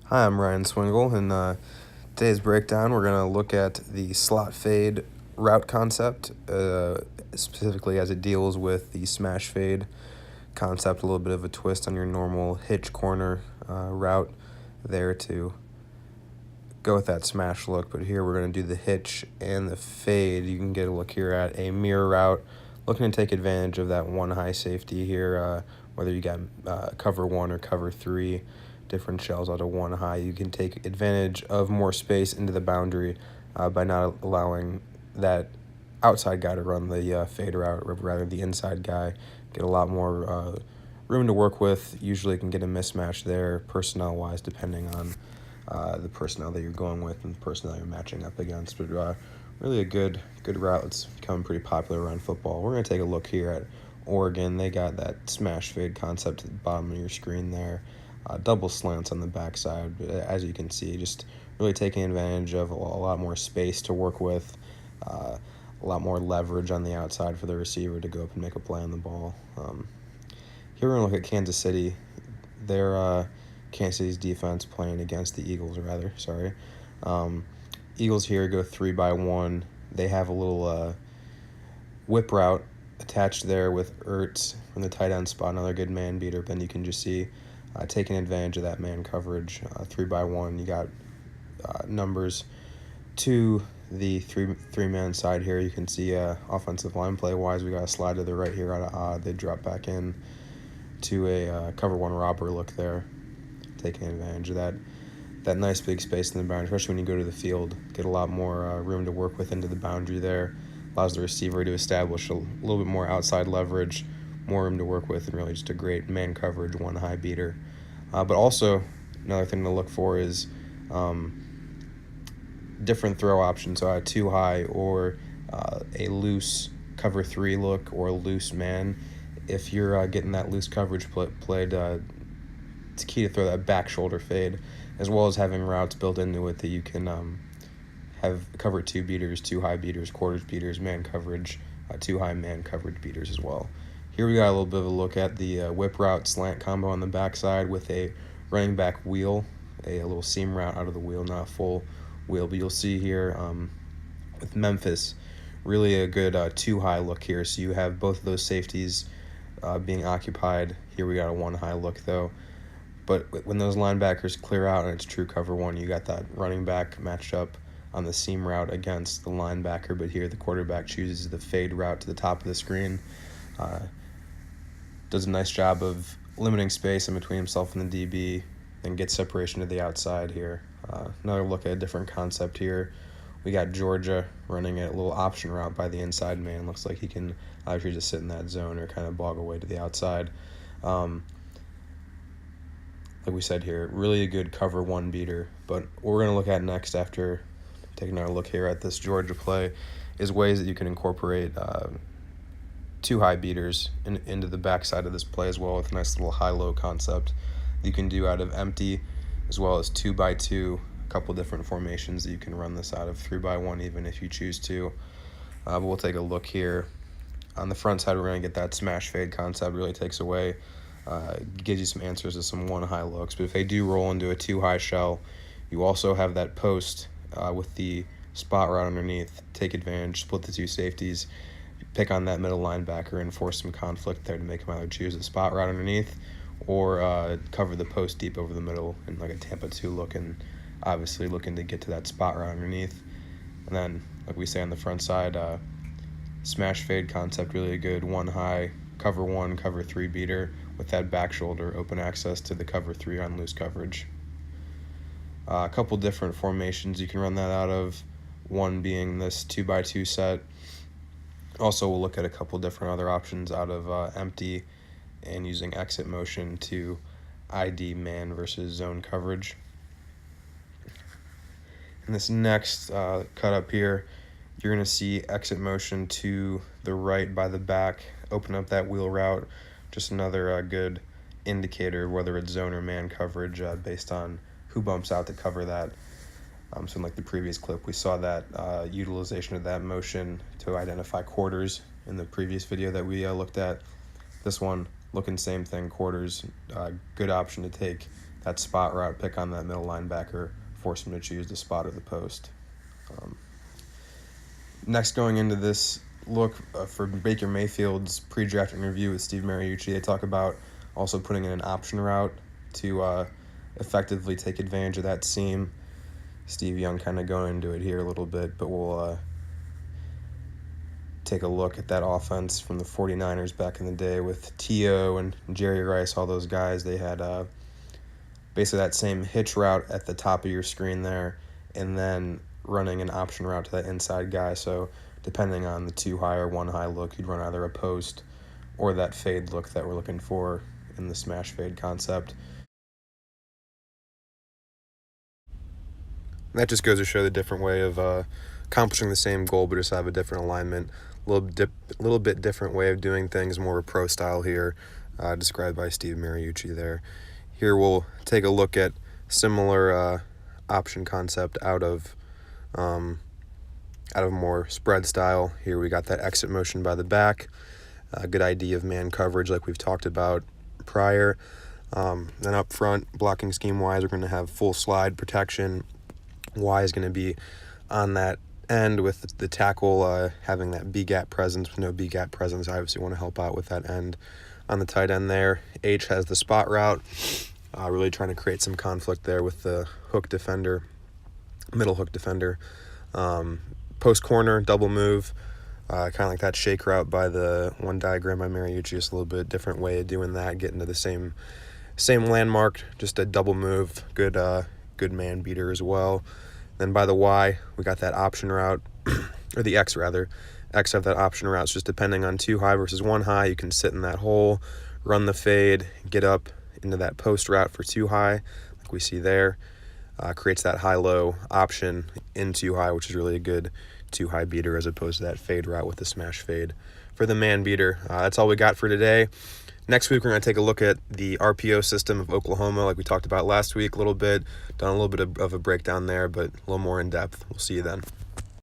Hi, I'm Ryan Swingle, and today's breakdown we're going to look at the slot fade route concept, specifically as it deals with the smash fade concept, a little bit of a twist on your normal hitch corner route there to go with that smash look. But here we're going to do the hitch and the fade. You can get a look here at a mirror route, looking to take advantage of that one high safety here, whether you got cover one or cover three different shells out of one high. You can take advantage of more space into the boundary by not allowing that outside guy to run the fade route, rather the inside guy. Get a lot more room to work with. Usually can get a mismatch there personnel-wise, depending on the personnel that you're going with and the personnel you're matching up against. But really a good route. It's becoming pretty popular around football. We're going to take a look here at Oregon. They got that smash fade concept at the bottom of your screen there. Double slants on the backside, but as you can see, just really taking advantage of a lot more space to work with, a lot more leverage on the outside for the receiver to go up and make a play on the ball. Here we're going to look at Kansas City. Their Kansas City's defense playing against the Eagles, Eagles here go 3-by-1. They have a little whip route attached there with Ertz from the tight end spot, another good man beater. Then you can just see taking advantage of that man coverage, 3-by-1. You got numbers to the three-man side here. You can see offensive line play-wise, we got a slide to the right here out of odd. They drop back in to a cover one robber look there, taking advantage of that nice big space in the boundary, especially when you go to the field. Get a lot more room to work with into the boundary there. Allows the receiver to establish a little bit more outside leverage, more room to work with, and really just a great man coverage, one high beater. But also, another thing to look for is different throw options, so a two high or a loose cover three look or a loose man. If you're getting that loose coverage played, it's key to throw that back shoulder fade, as well as having routes built into it that you can have cover two beaters, two high beaters, quarters beaters, man coverage, two high man coverage beaters as well. Here we got a little bit of a look at the whip route slant combo on the backside with a running back wheel, a little seam route out of the wheel, not a full wheel. But you'll see here with Memphis, really a good two high look here. So you have both of those safeties being occupied. Here we got a one high look though. But when those linebackers clear out and it's true cover one, you got that running back matched up on the seam route against the linebacker. But here the quarterback chooses the fade route to the top of the screen. Does a nice job of limiting space in between himself and the DB, then gets separation to the outside here. Another look at a different concept here. We got Georgia running a little option route by the inside man. Looks like he can either just sit in that zone or kind of bog away to the outside. Like we said here, really a good cover one beater. But what we're going to look at next after taking another look here at this Georgia play is ways that you can incorporate two high beaters into the backside of this play as well, with a nice little high-low concept you can do out of empty, as well as 2-by-2, a couple different formations that you can run this out of, 3-by-1 even if you choose to. But we'll take a look here. On the front side, we're going to get that smash fade concept. Really takes away, gives you some answers to some one high looks. But if they do roll into a two high shell, you also have that post with the spot route underneath. Take advantage, split the two safeties, pick on that middle linebacker and force some conflict there to make him either choose the spot route underneath or cover the post deep over the middle in like a Tampa 2 look, and obviously looking to get to that spot route underneath. And then, like we say on the front side, smash fade concept, really a good one high, cover one, cover three beater with that back shoulder, open access to the cover three on loose coverage. A couple different formations you can run that out of, one being this 2-by-2 set. Also, we'll look at a couple different other options out of empty and using exit motion to ID man versus zone coverage. In this next cut up here, you're going to see exit motion to the right by the back, open up that wheel route. Just another good indicator of whether it's zone or man coverage based on who bumps out to cover that. So in like the previous clip, we saw that utilization of that motion to identify quarters in the previous video that we looked at. This one, looking same thing, quarters, good option to take that spot route, pick on that middle linebacker, force him to choose the spot or the post. Next, going into this look for Baker Mayfield's pre-draft interview with Steve Mariucci, they talk about also putting in an option route to effectively take advantage of that seam. Steve Young kind of going into it here a little bit, but we'll take a look at that offense from the 49ers back in the day with T.O. and Jerry Rice, all those guys. They had basically that same hitch route at the top of your screen there, and then running an option route to that inside guy. So depending on the 2 high or 1 high look, you'd run either a post or that fade look that we're looking for in the smash fade concept. That just goes to show the different way of accomplishing the same goal, but just have a different alignment. A little bit different way of doing things, more pro style here, described by Steve Mariucci there. Here we'll take a look at similar option concept out of more spread style. Here we got that exit motion by the back, a good idea of man coverage like we've talked about prior. Then up front, blocking scheme wise, we're going to have full slide protection. Y is going to be on that end with the tackle having that B-gap presence. With no B-gap presence, I obviously want to help out with that end on the tight end there. H has the spot route, really trying to create some conflict there with the hook defender, middle hook defender. Post corner, double move, kind of like that shake route by the one diagram by Mariucci, just a little bit different way of doing that, getting to the same landmark, just a double move, good man beater as well. Then by the Y, we got that option route, or the X rather. X have that option routes, just depending on 2 high versus 1 high. You can sit in that hole, run the fade, get up into that post route for 2 high, like we see there. Creates that high-low option in 2 high, which is really a good 2 high beater as opposed to that fade route with the smash fade for the man beater. That's all we got for today. Next week, we're going to take a look at the RPO system of Oklahoma, like we talked about last week a little bit. Done a little bit of a breakdown there, but a little more in depth. We'll see you then.